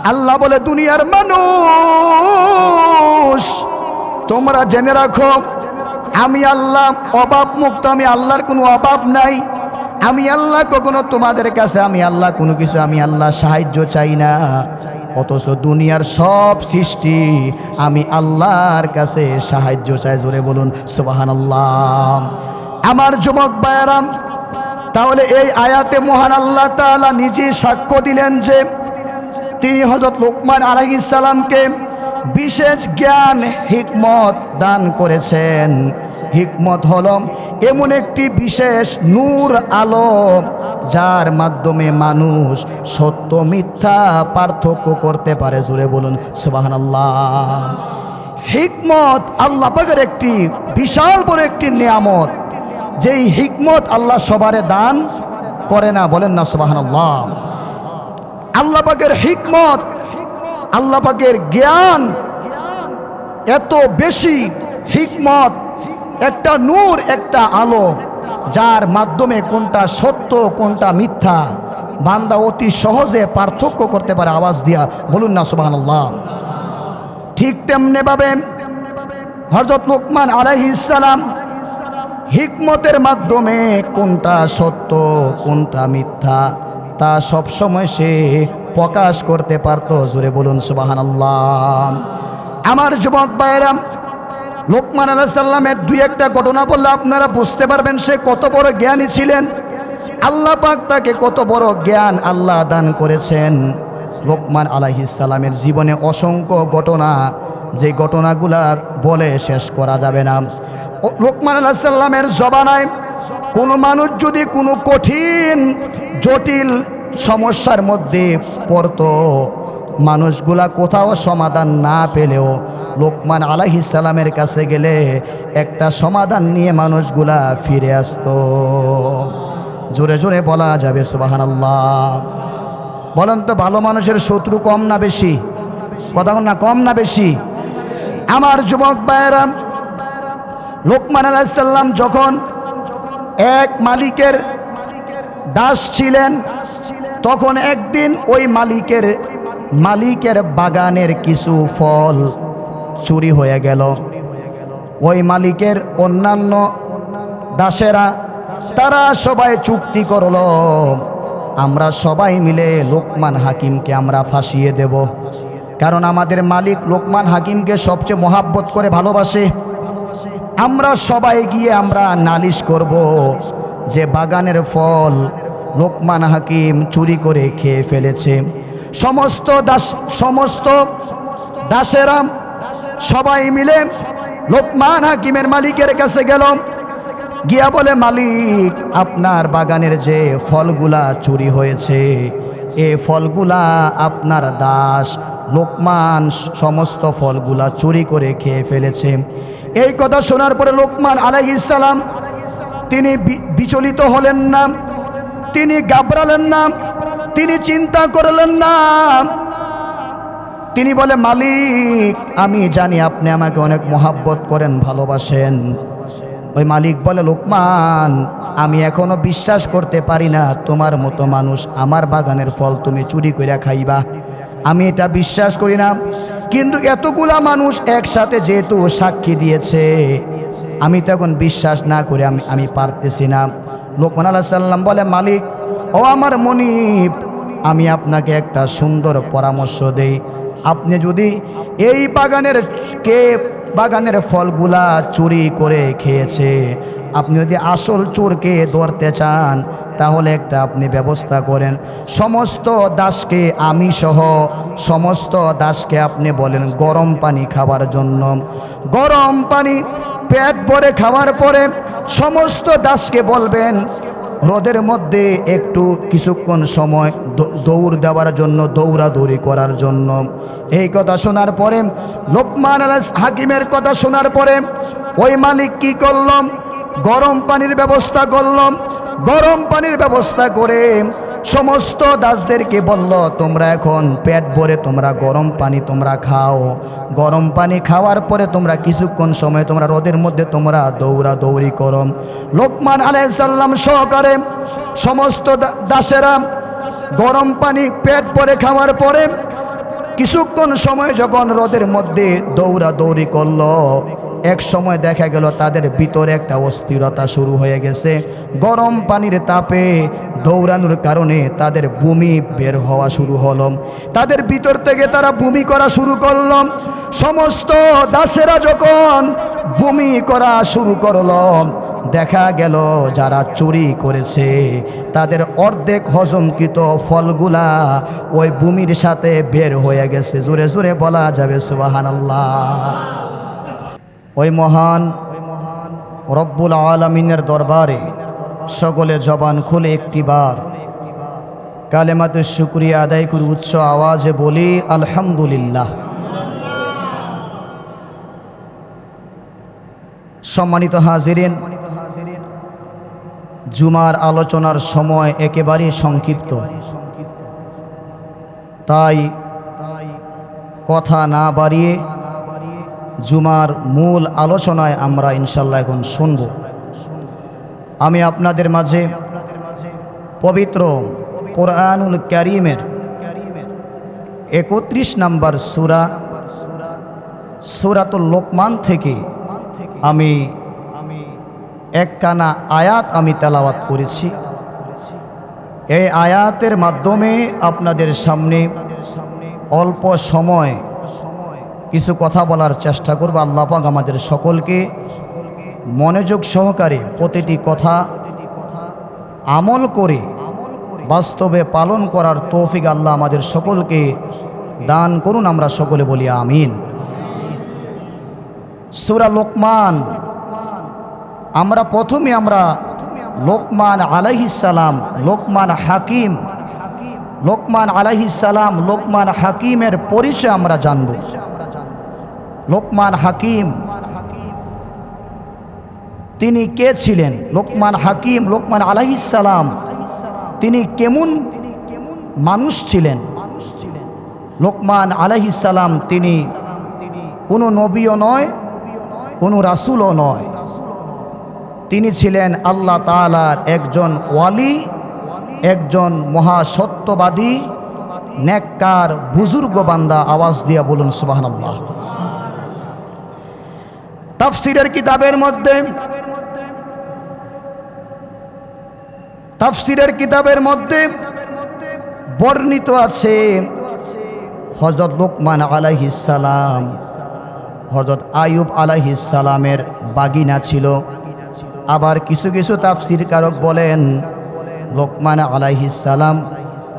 আল্লাহ বলে, দুনিয়ার মানুষ তোমরা জেনে রাখো, আমি আল্লাহ অভাব মুক্ত, আমি আল্লাহর কোনো অভাব নাই। আমি আল্লাহ কখনো তোমাদের কাছে আমি আল্লাহ কোনো কিছু আমি আল্লাহ সাহায্য চাই না। অথচ দুনিয়ার সব সৃষ্টি আমি আল্লাহর কাছে সাহায্য চাই। জোরে বলুন সুবহানাল্লাহ। আমার যুবক ভাইয়েরা, তাহলে এই আয়াতে মহান আল্লাহ তাআলা নিজে সাক্ষ্য দিলেন যে তিনি হযরত লোকমান আলাইহিস সালামকে বিশেষ জ্ঞান হিকমত দান করেছেন। হিকমত হলো এমন একটি বিশেষ নূর আলো যার মাধ্যমে মানুষ সত্য মিথ্যা পার্থক্য করতে পারে। জোরে বলুন সুবহানাল্লাহ। হিকমত আল্লাহ পাকের একটি বিশাল বড় একটি নিয়ামত, যেই হিকমত আল্লাহ সবারে দান করে না। বলেন না সুবহানাল্লাহ। আল্লাহ পাকের হিকমত, আল্লাহ পাকের জ্ঞান এত বেশি। হিকমত একটা নূর, একটা আলো, যার মাধ্যমে কোনটা সত্য কোনটা মিথ্যা বান্দা অতি সহজে পার্থক্য করতে পারে। আওয়াজ দিয়া বলুন না সুবহানাল্লাহ। ঠিক তেমনি ভাবে হযরত লোকমান আলাইহিস সালাম হিকমতের মাধ্যমে কোনটা সত্য কোনটা মিথ্যা তা সব সময় সে প্রকাশ করতে পারত। জোরে বলুন সুবহানাল্লাহ। আমার যুবক ভাইরা, লোকমান আলাইহিস সালামের দুই একটা ঘটনা বললে আপনারা বুঝতে পারবেন সে কত বড় জ্ঞানী ছিলেন। আল্লাহ পাক তাকে কত বড় জ্ঞান আল্লাহ দান করেছেন। লোকমান আলাইহিস সালামের জীবনে অসংখ্য ঘটনা, যে ঘটনাগুলা বলে শেষ করা যাবে না। লোকমান আলাইহিস সালামের জবানায় কোনো মানুষ যদি কোনো কঠিন জটিল সমস্যার মধ্যে পড়তো, মানুষগুলা কোথাও সমাধান না পেলেও লোকমান আলাইহিস সালামের কাছে গেলে একটা সমাধান নিয়ে মানুষগুলা ফিরে আসতো। জোরে জোরে বলা যাবে সুবহানাল্লাহ। বলেন তো, ভালো মানুষের শত্রু কম না বেশি? কথা না, কম না বেশি? আমার যুবক ভাইয়েরা, লোকমান আলাইহিস সালাম যখন এক মালিকের দাস ছিলেন, তখন একদিন ওই মালিকের বাগানের কিছু ফল চুরি হয়ে গেল। ওই মালিকের অন্যান্য দাসেরা তারা সবাই চুক্তি করলো, আমরা সবাই মিলে লোকমান হাকিমকে আমরা ফাঁসিয়ে দেব। কারণ আমাদের মালিক লোকমান হাকিমকে সবচেয়ে মহাব্বত করে, ভালোবাসে। আমরা সবাই গিয়ে আমরা নালিশ করব যে বাগানের ফল লোকমান হাকিম চুরি করে খেয়ে ফেলেছে। সমস্ত দাসেরা সবাই মিলে লোকমান হাকিমের মালিকের কাছে গেল, গিয়া বলে, মালিক, আপনার বাগানের যে ফলগুলা চুরি হয়েছে, এই ফলগুলা আপনার দাস লোকমান সমস্ত ফলগুলা চুরি করে খেয়ে ফেলেছে। এই কথা শোনার পরে লোকমান আলাইহিস সালাম তিনি বিচলিত হলেন না, তিনি ঘাবড়ালেন না, তিনি চিন্তা করলেন না। তিনি বলে, মালিক, আমি জানি আপনি আমাকে অনেক মহাব্বত করেন, ভালোবাসেন। ওই মালিক বলে, লোকমান, আমি এখনো বিশ্বাস করতে পারি না তোমার মতো মানুষ আমার বাগানের ফল তুমি চুরি করে খাইবা। আমি এটা বিশ্বাস করি না। কিন্তু এতগুলা মানুষ একসাথে যেহেতু সাক্ষী দিয়েছে, আমি তো এখন বিশ্বাস না করে আমি পারতেছি না। লোকমান আলাইহিস সালাম বলে, মালিক, ও আমার মনিব, আমি আপনাকে একটা সুন্দর পরামর্শ দেই। আপনি যদি এই বাগানের ফলগুলা চুরি করে খেয়েছে, আপনি যদি আসল চোরকে ধরতে চান, তাহলে একটা আপনি ব্যবস্থা করেন, সমস্ত দাসকে, আমি সহ সমস্ত দাসকে আপনি বলেন গরম পানি খাবার জন্য। গরম পানি পেট ভরে খাওয়ার পরে সমস্ত দাসকে বলবেন রোদের মধ্যে একটু কিছুক্ষণ সময় দৌড় দেওয়ার জন্য, দৌড়াদৌড়ি করার জন্য। এই কথা শোনার পরে, লোকমান আলাইহিস হাকিমের কথা শোনার পরে ওই মালিক কি করল, গরম পানির ব্যবস্থা করল। গরম পানির ব্যবস্থা করে সমস্ত দাসদেরকে বলল, তোমরা এখন পেট ভরে তোমরা গরম পানি তোমরা খাও। গরম পানি খাওয়ার পরে তোমরা কিছুক্ষণ সময় তোমরা রোদের মধ্যে তোমরা দৌড়াদৌড়ি করো। লোকমান আলাইহিস সালাম সহকারে সমস্ত দাসেরা গরম পানি পেট ভরে খাওয়ার পরে কিছুক্ষণ সময় যখন রোদের মধ্যে দৌড়াদৌড়ি করলো, এক সময় দেখা গেল তাদের ভিতরে একটা অস্থিরতা শুরু হয়ে গেছে। গরম পানির তাপে দৌড়ানোর কারণে তাদের বমি বের হওয়া শুরু হলো। তাদের ভিতর থেকে তারা বমি করা শুরু করল। সমস্ত দাসেরা যখন বমি করা শুরু করলো, দেখা গেল যারা চুরি করেছে তাদের অর্ধেক হজমকৃত ফলগুলা ওই বমির সাথে বের হয়ে গেছে। জোরে জোরে বলা যাবে সুবহানাল্লাহ। ওই মহান রব্বুল আলামিনের দরবারে সকলে জবান খুলে একটিবার কালেমাতে শুকরিয়া আদায় করে উচ্চ আওয়াজে বলি আলহামদুলিল্লাহ। সম্মানিত হাজিরিন, জুমার আলোচনার সময় একেবারেই সংক্ষিপ্ত, তাই কথা না বাড়িয়ে জুমার মূল আলোচনায় আমরা ইনশাল্লাহ এখন শুনব। আমি আপনাদের মাঝে পবিত্র কোরআনুল কারীমের 31 নম্বর সূরা সূরাতুল লোকমান থেকে আমি একখানা আয়াত আমি তেলাওয়াত করেছি। এই আয়াতের মাধ্যমে আপনাদের সামনে অল্প সময় কিছু কথা বলার চেষ্টা করব। আল্লাহ পাক আমাদের সকলকে মনোযোগ সহকারে প্রতিটি কথা আমল করে বাস্তবে পালন করার তৌফিক আল্লাহ আমাদের সকলকে দান করুন। আমরা সকলে বলি আমিন। সূরা লোকমান, আমরা প্রথমে লোকমান আলাইহিস সালাম, লোকমান হাকিম, লোকমান আলাইহিস সালাম, লোকমান হাকিমের পরিচয় আমরা জানব। লোকমান হাকিম তিনি কে ছিলেন? লোকমান হাকিম, লোকমান আলাইহিস সালাম তিনি কেমন মানুষ ছিলেন? লোকমান আলাইহিস সালাম তিনি কোনো নবীও নয়, কোনো রাসূলও নয়, তিনি ছিলেন আল্লাহ তাআলার একজন ওয়ালি, একজন মহাসত্যবাদী, নেককার বুজুর্গ বান্দা। আওয়াজ দিয়া বলুন সুবহানাল্লাহ। তাফসীরের কিতাবের মধ্যে বর্ণিত আছে হযরত লোকমান আলাইহিস সালাম হযরত আইয়ুব আলাইহিস সালামের বাগিনা ছিল। আবার কিছু কিছু তাফসীরকারক বলেন লোকমান আলাইহিস সালাম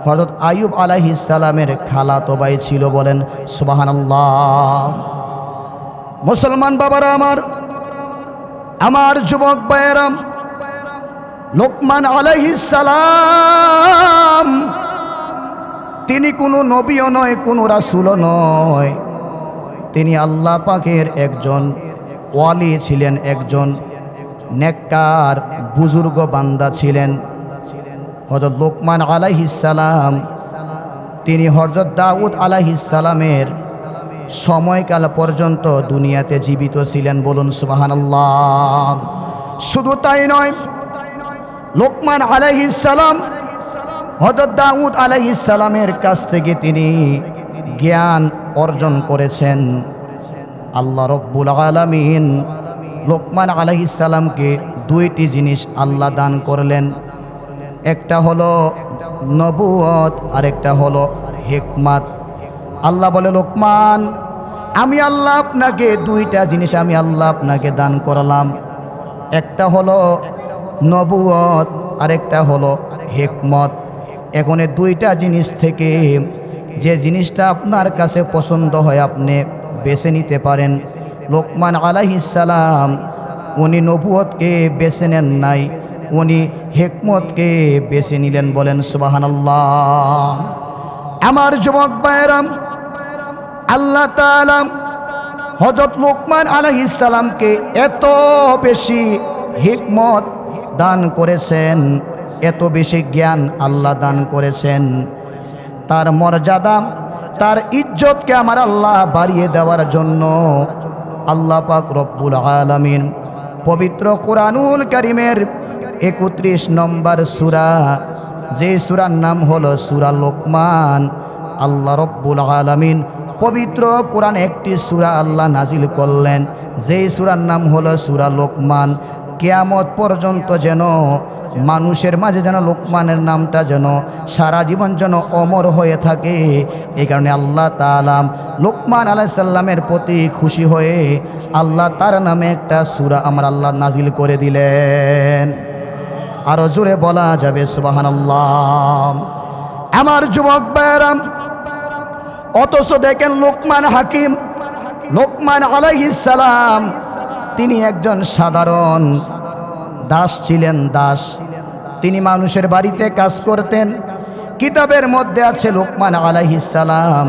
হযরত আইয়ুব আলাইহিস সালামের খালাতো ভাই ছিল। বলেন সুবহানাল্লাহ। মুসলমান বাবারা আমার যুবক ভাইয়েরা, লোকমান আলাইহিস সালাম তিনি কোনো নবীও নয়, কোনো রাসূলও নয়, তিনি আল্লাহ পাকের একজন ওয়ালি ছিলেন, একজন নেককার বুজুর্গ বান্দা ছিলেন। হযরত লোকমান আলাইহিস সালাম তিনি হযরত দাউদ আলাইহিস সালামের সময়কাল পর্যন্ত দুনিয়াতে জীবিত ছিলেন। বলুন সুবহানাল্লাহ। শুধু তাই নয়, লোকমান আলাইহিস সালাম হযরত দাউদ আলাইহিস সালামের কাছ থেকে তিনি জ্ঞান অর্জন করেছেন। আল্লাহ রব্বুল আলামিন লোকমান আলাইহিস সালামকে দুইটি জিনিস আল্লাহ দান করলেন। একটা হলো নবুয়ত, আর একটা হলো হিকমত। আল্লাহ বলে, লোকমান আমি আল্লাহ আপনাকে দুইটা জিনিস আমি আল্লাহ আপনাকে দান করলাম। একটা হলো নবুয়ত, আর একটা হলো হিকমত। এখন এই দুইটা জিনিস থেকে যে জিনিসটা আপনার কাছে পছন্দ হয় আপনি বেছে নিতে পারেন। লোকমান আলাইহিস সালাম উনি নবুয়তকে বেছে নেন নাই, উনি হিকমতকে বেছে নিলেন। বলেন সুবহানাল্লাহ। আমার যুবক ভাইয়েরা, আল্লাহ তাআলা হযরত লোকমান আলাইহিস সালামকে এত বেশি হিকমত দান করেছেন, এত বেশি জ্ঞান আল্লাহ দান করেছেন, তার মর্যাদা, তার ইজ্জতকে আমার আল্লাহ বাড়িয়ে দেওয়ার জন্য আল্লাহ পাক রব্বুল আলামিন পবিত্র কোরআনুল কারীমের 31 নম্বর সূরা, যে সূরার নাম হলো সূরা লোকমান, আল্লাহ রব্বুল আলামিন পবিত্র কোরআনে একটি সূরা আল্লাহ নাজিল করলেন, যেই সূরার নাম হলো সূরা লোকমান। কিয়ামত পর্যন্ত যেন মানুষের মাঝে যেন লোকমানের নামটা যেন সারা জীবন যেন অমর হয়ে থাকে। এই কারণে আল্লাহ তাআলা লোকমান আলাইহিস সালামের প্রতি খুশি হয়ে আল্লাহ তার নামে একটা সূরা আমার আল্লাহ নাজিল করে দিলেন। আরো জোরে বলা যাবে সুবহানাল্লাহ। আমার যুবক ভাইরা, অথচ দেখেন লোকমান হাকিম, লোকমান আলাইহিস সালাম তিনি একজন সাধারণ দাস ছিলেন। দাস, তিনি মানুষের বাড়িতে কাজ করতেন। কিতাবের মধ্যে আছে লোকমান আলাইহিস সালাম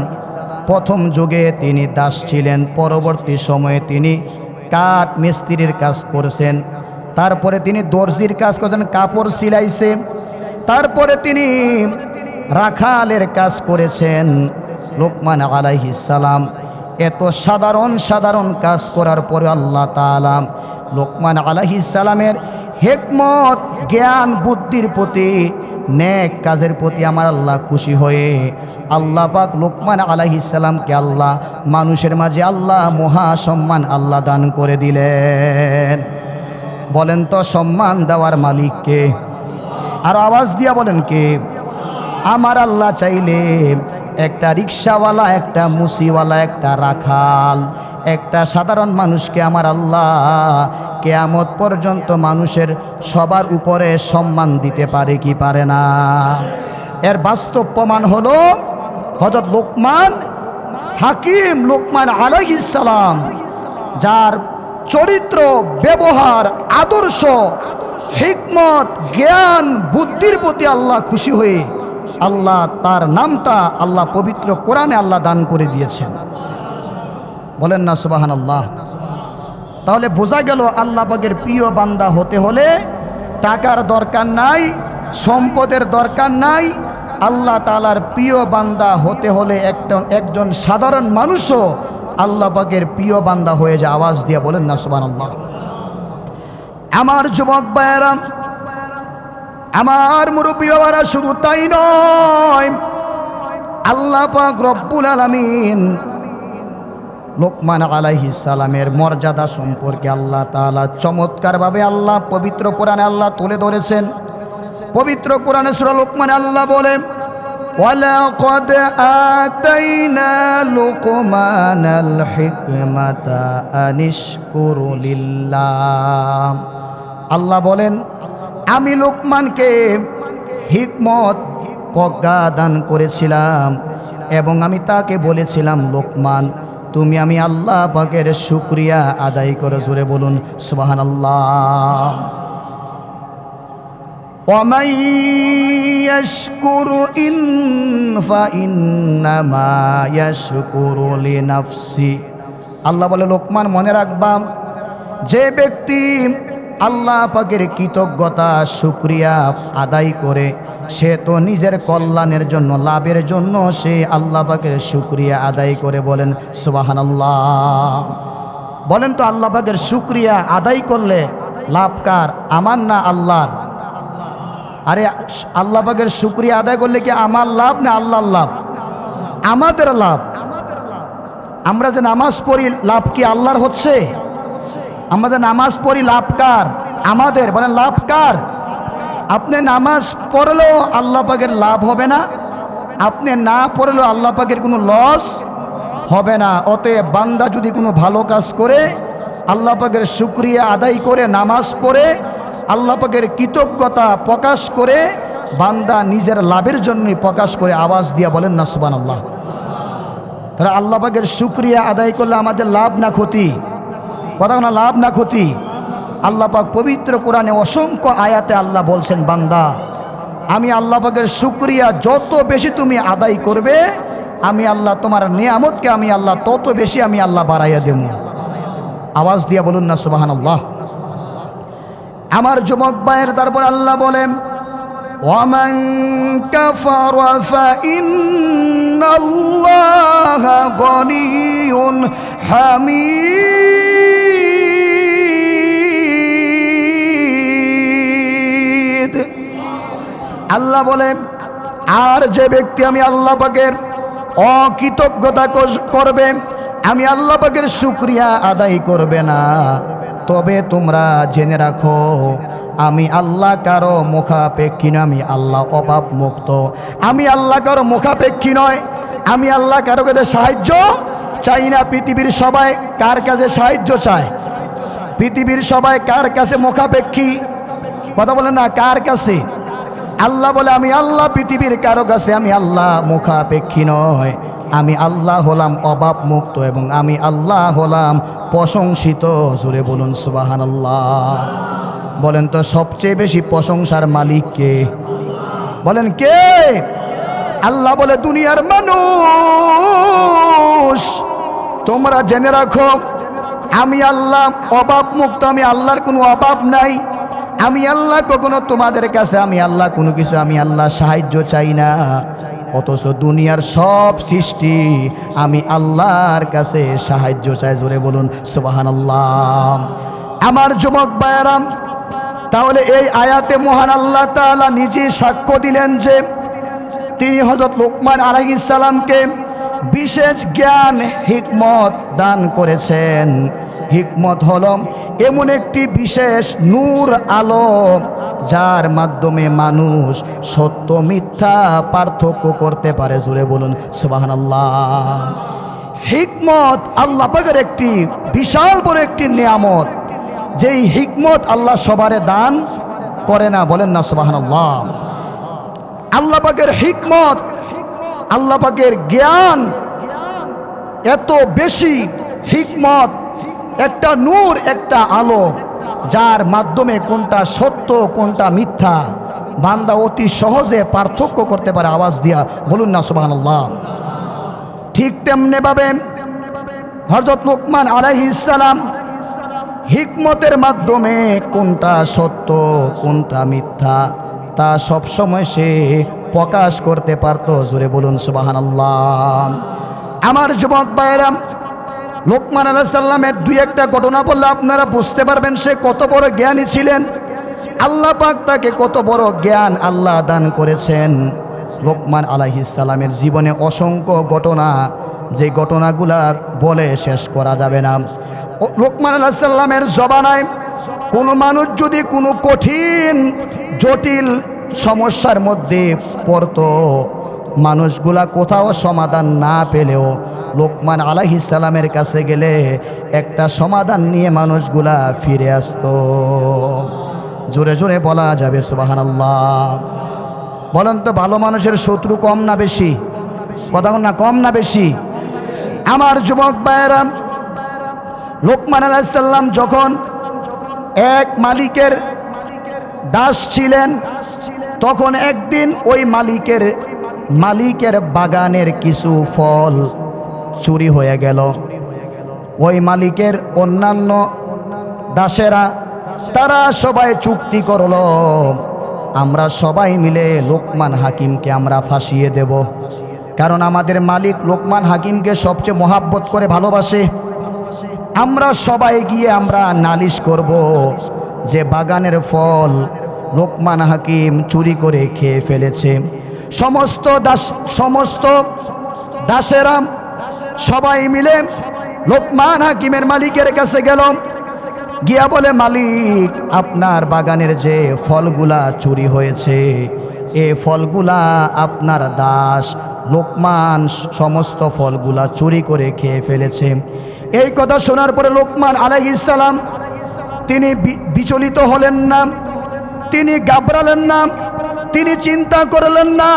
প্রথম যুগে তিনি দাস ছিলেন, পরবর্তী সময়ে তিনি কাঠ মিস্ত্রির কাজ করছেন, তারপরে তিনি দর্জির কাজ করছেন, কাপড় সিলাইছে, তারপরে তিনি রাখালের কাজ করেছেন। লোকমান আলাইহিস সালাম এত সাধারণ সাধারণ কাজ করার পরে আল্লাহ তাআলা লোকমান আলাইহিস সালামের হিকমত, জ্ঞান, বুদ্ধির প্রতি, নেক কাজের প্রতি আমার আল্লাহ খুশি হয়ে আল্লাহ পাক লোকমান আলাইহিস সালামকে আল্লাহ মানুষের মাঝে আল্লাহ মহা সম্মান আল্লাহ দান করে দিলেন। বলেন তো সম্মান দেওয়ার মালিক কে? আর আওয়াজ দিয়া বলেন কে? আমার আল্লাহ চাইলে একটা রিক্সাওয়ালা, একটা মুসিওয়ালা, একটা রাখাল, একটা সাধারণ মানুষকে আমার আল্লাহ কিয়ামত পর্যন্ত মানুষের সবার উপরে সম্মান দিতে পারে কি পারে না? এর বাস্তব প্রমাণ হলো হযরত লোকমান হাকিম, লোকমান আলাইহিস সালাম, যার চরিত্র, ব্যবহার, আদর্শ, হিকমত, জ্ঞান, বুদ্ধির প্রতি আল্লাহ খুশি হয়ে আল্লাহ তার নামটা আল্লাহ পবিত্র কোরআনে আল্লাহ দান করে দিয়েছেন। বলেন না সুবহানাল্লাহ। তাহলে বোঝা গেল আল্লাহ পাকের প্রিয় বান্দা হতে হলে টাকার দরকার নাই, সম্পদের দরকার নাই। আল্লাহ তাআলার প্রিয় বান্দা হতে হলে একজন সাধারণ মানুষও আল্লাহ পাকের প্রিয় বান্দা হয়ে যায়। আওয়াজ দিয়ে বলেন না সুবহানাল্লাহ। আমার যুবক ভাইয়েরা, আমার মুরব্বী বাবারা, শুধু তাই নয়, আল্লাহ পাক রব্বুল আলামিন লোকমান আলাইহিস সালামের মর্যাদা সম্পর্কে আল্লাহ তাআলা চমৎকারভাবে আল্লাহ পবিত্র কোরআনে আল্লাহ তুলে ধরেছেন। পবিত্র কোরআনে সূরা লোকমানে আল্লাহ বলেন, ওয়ালাকাদ আতাইনা লুকমানাল হিকমাতা আনিশকুরু লিল্লাহ। আল্লাহ বলেন, আমি লোকমানকে হিকমত, প্রজ্ঞা দান করেছিলাম এবং আমি তাকে বলেছিলাম, লোকমান তুমি আমি আল্লাহ পাকের শুকরিয়া আদায় করে। জোরে বলুন সুবহানাল্লাহ। ওয়ামান ইয়াশকুরু ফাইন্নামা ইয়াশকুরু লিনাফসি। আল্লাহ বলে, লোকমান মনে রাখবা, যে ব্যক্তি আল্লাহ পাকের কৃতজ্ঞতা, শুকরিয়া আদায় করে, সে তো নিজের কল্যাণের জন্য, লাভের জন্য সে আল্লাহ পাকের শুকরিয়া আদায় করে। বলেন সুবহানাল্লাহ। বলেন তো আল্লাহ পাকের শুকরিয়া আদায় করলে লাভ কার? আমার না আল্লাহর? আরে আল্লাহ পাকের শুকরিয়া আদায় করলে কি আমার লাভ না আল্লাহর লাভ? আমাদের লাভ। আমরা যে নামাজ পড়ি, লাভ কি আল্লাহর হচ্ছে? আমাদের নামাজ পড়ি, লাভ কার? আমাদের। বলেন লাভ কার? আপনি নামাজ পড়লেও আল্লাহ পাকের লাভ হবে না, আপনি না পড়লেও আল্লাহ পাকের কোনো লস হবে না। অতএব বান্দা যদি কোনো ভালো কাজ করে, আল্লাহ পাকের শুকরিয়া আদায় করে, নামাজ পড়ে, আল্লাহ পাকের কৃতজ্ঞতা প্রকাশ করে, বান্দা নিজের লাভের জন্যই প্রকাশ করে। আওয়াজ দিয়া বলেন না সুবহানাল্লাহ। তাহলে আল্লাহ পাকের শুকরিয়া আদায় করলে আমাদের লাভ না ক্ষতি? কথা না, লাভ না ক্ষতি? আল্লাহ পাক পবিত্র কোরআনে অসংখ্য আয়াতে আল্লাহ বলছেন, বান্দা আমি আল্লাহ পাকের শুকরিয়া যত বেশি তুমি আদায় করবে, আমি আল্লাহ তোমার নিয়ামতকে আমি আল্লাহ তত বেশি আমি আল্লাহ বাড়াইয়া দেব। আওয়াজ দিয়া বলুন না সুবহানাল্লাহ। আমার যুবক ভাইয়ের, তারপর আল্লাহ বলেন, ওয়ামান কাফারা ফাইন্নাল্লাহা গনিয়্যুন হামিদ। আল্লাহ বলেন, আর যে ব্যক্তি আমি আল্লাহ পাকের অকৃতজ্ঞতা করবে, আমি আল্লাহ পাকের শুকরিয়া আদায় করবে না, তবে তোমরা জেনে রাখো আমি আল্লাহ কারো মুখাপেক্ষী নয়, আমি আল্লাহ অভাব মুক্ত, আমি আল্লাহ কারো মুখাপেক্ষী নয়, আমি আল্লাহ কারো কাছে সাহায্য চাই না। পৃথিবীর সবাই কার কাছে সাহায্য চায়? পৃথিবীর সবাই কার কাছে মুখাপেক্ষী? কথা বলেন না, কার কাছে? আল্লাহ বলে আমি আল্লাহ পৃথিবীর কারো কাছে আমি আল্লাহ মুখাপেক্ষী নয়, আমি আল্লাহ হলাম অভাব মুক্ত এবং আমি আল্লাহ হলাম প্রশংসিত। জোরে বলুন সুবহানাল্লাহ। বলেন তো সবচেয়ে বেশি প্রশংসার মালিক কে? বলেন কে? আল্লাহ বলে দুনিয়ার মানুষ তোমরা জেনে রাখো আমি আল্লাহ অভাব মুক্ত, আমি আল্লাহর কোনো অভাব নাই, আমি আল্লাহ কখনো তোমাদের কাছে আমি আল্লাহ কোনো কিছু আমি আল্লাহ সাহায্য চাই না, অথচ দুনিয়ার সব সৃষ্টি আমি আল্লাহর কাছে সাহায্য চাই। জোরে বলুন সুবহানাল্লাহ। আমার যুবক ভাইয়েরাম, তাহলে এই আয়াতে মহান আল্লাহ তাআলা নিজে সাক্ষ্য দিলেন যে তিনি হযরত লোকমান আলাইহিস সালামকে বিশেষ জ্ঞান হিকমত দান করেছেন। হিকমত হলো এমন একটি বিশেষ নূর আলো যার মাধ্যমে মানুষ সত্য মিথ্যা পার্থক্য করতে পারে। জোরে বলুন সুবহানাল্লাহ। হিকমত আল্লাহ পাকের একটি বিশাল বড় একটি নিয়ামত, যেই হিকমত আল্লাহ সবারে দান করে না। বলেন না সুবহানাল্লাহ। আল্লাহ পাকের হিকমত, আল্লাহ পাকের জ্ঞান এত বেশি, হিকমত একটা নূর, একটা আলো, যার মাধ্যমে কোনটা সত্য কোনটা মিথ্যা বান্দা অতি সহজে পার্থক্য করতে পারে। আওয়াজ দিয়া বলুন না সুবহানাল্লাহ। ঠিক তেমনি ভাবে হযরত লোকমান আলাইহিস সালাম হিকমতের মাধ্যমে কোনটা সত্য কোনটা মিথ্যা তা সব সময় সে প্রকাশ করতে পারত। জোরে বলুন সুবহানাল্লাহ। আমার যুবক ভাইরা, লোকমান আলাইহিস সালামের দুই একটা ঘটনা বললে আপনারা বুঝতে পারবেন সে কত বড় জ্ঞানী ছিলেন। আল্লাহ পাক তাকে কত বড় জ্ঞান আল্লাহ দান করেছেন। লোকমান আলাইহিস সালামের জীবনে অসংখ্য ঘটনা, যে ঘটনাগুলা বলে শেষ করা যাবে না। লোকমান আলাইহিস সালামের জবানায় কোনো মানুষ যদি কোনো কঠিন জটিল সমস্যার মধ্যে পড়তো, মানুষগুলা কোথাও সমাধান না পেলেও লোকমান আলাইহিস সালামের কাছে গেলে একটা সমাধান নিয়ে মানুষগুলা ফিরে আসতো। জোরে জোরে বলা যাবে সুবহানাল্লাহ। বলেন তো ভালো মানুষের শত্রু কম না বেশি? কথা না, কম না বেশি? আমার যুবক ভাইয়েরা, লোকমান আলাইহিস সালাম যখন এক মালিকের দাস ছিলেন, তখন একদিন ওই মালিকের বাগানের কিছু ফল চুরি হয়ে গেল। ওই মালিকের অন্যান্য দাসেরা তারা সবাই চুক্তি করলো আমরা সবাই মিলে লোকমান হাকিমকে আমরা ফাঁসিয়ে দেব, কারণ আমাদের মালিক লোকমান হাকিমকে সবচেয়ে মহাব্বত করে ভালোবাসে। আমরা সবাই গিয়ে আমরা নালিশ করব যে বাগানের ফল লোকমান হাকিম চুরি করে খেয়ে ফেলেছে। সমস্ত দাসেরা সবাই মিলে লোকমান হাকিমের মালিকের কাছে গেল, গিয়া বলে মালিক আপনার বাগানের যে ফলগুলা চুরি হয়েছে এ ফলগুলা আপনার দাস লোকমান সমস্ত ফলগুলা চুরি করে খেয়ে ফেলেছে। এই কথা শোনার পরে লোকমান আলাইহিস সালাম তিনি বিচলিত হলেন না, তিনি ঘাবড়ালেন না, তিনি চিন্তা করলেন না।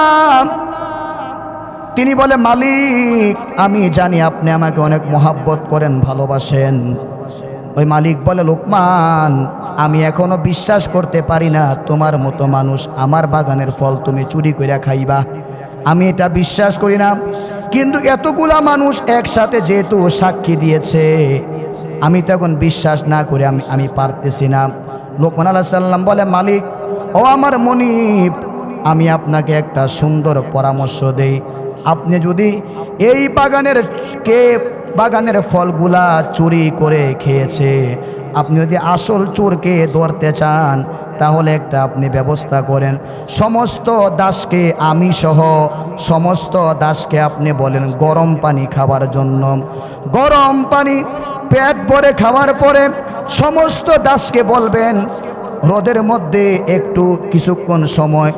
তিনি বলে মালিক আমি জানি আপনি আমাকে অনেক মহাব্বত করেন, ভালোবাসেন। ওই মালিক বলে লোকমান আমি এখনো বিশ্বাস করতে পারি না তোমার মতো মানুষ আমার বাগানের ফল তুমি চুরি করে খাইবা, আমি এটা বিশ্বাস করি না। কিন্তু এতগুলা মানুষ একসাথে যেহেতু সাক্ষী দিয়েছে আমি তখন বিশ্বাস না করে আমি পারতেছি না। লোকমান আলাইহিস সালাম বলে মালিক ও আমার মনিব, আমি আপনাকে একটা সুন্দর পরামর্শ দেই, আপনি যদি এই বাগানের ফলগুলা চুরি করে খেয়েছে, আপনি যদি আসল চোরকে ধরতে চান তাহলে একটা আপনি ব্যবস্থা করেন, সমস্ত দাসকে আমি সহ সমস্ত দাসকে আপনি বলেন গরম পানি খাবার জন্য। গরম পানি পেট ভরে খাওয়ার পরে সমস্ত দাসকে বলবেন রোদের মধ্যে একটু কিছুক্ষণ সময়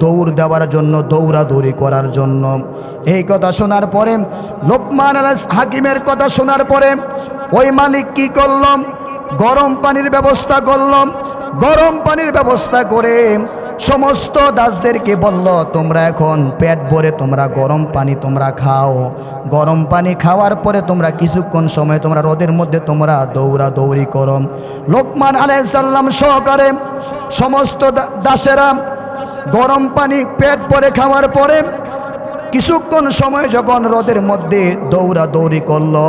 দৌড় দেওয়ার জন্য, দৌড়াদৌড়ি করার জন্য। এই কথা শোনার পরে, লোকমান আলাইহিস হাকিমের কথা শোনার পরে ওই মালিক কি করলাম, গরম পানির ব্যবস্থা করলাম। গরম পানির ব্যবস্থা করে সমস্ত দাসদেরকে বলল, তোমরা এখন পেট ভরে তোমরা গরম পানি তোমরা খাও। গরম পানি খাওয়ার পরে তোমরা কিছুক্ষণ সময় তোমরা রোদের মধ্যে তোমরা দৌড়াদৌড়ি করো। লোকমান আলাইহিস সালাম সহকারে সমস্ত দাসেরা গরম পানি পেট ভরে খাওয়ার পরে কিছুক্ষণ সময় যখন রোদের মধ্যে দৌড়াদৌড়ি করলো,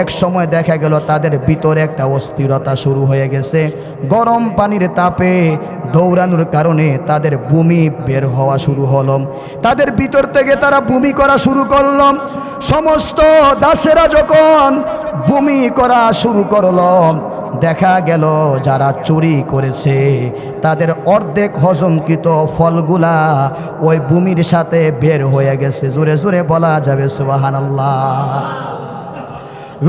এক সময় দেখা গেল তাদের ভিতরে একটা অস্থিরতা শুরু হয়ে গেছে। গরম পানির তাপে দৌড়ানোর কারণে তাদের বমি বের হওয়া শুরু হলো, তাদের ভিতর থেকে তারা বমি করা শুরু করল। সমস্ত দাসেরা যখন বমি করা শুরু করলো, দেখা গেল যারা চুরি করেছে তাদের অর্ধেক হজমকৃত ফলগুলা ওই বমির সাথে বের হয়ে গেছে। জোরে জোরে বলা যাবে সুবহানাল্লাহ।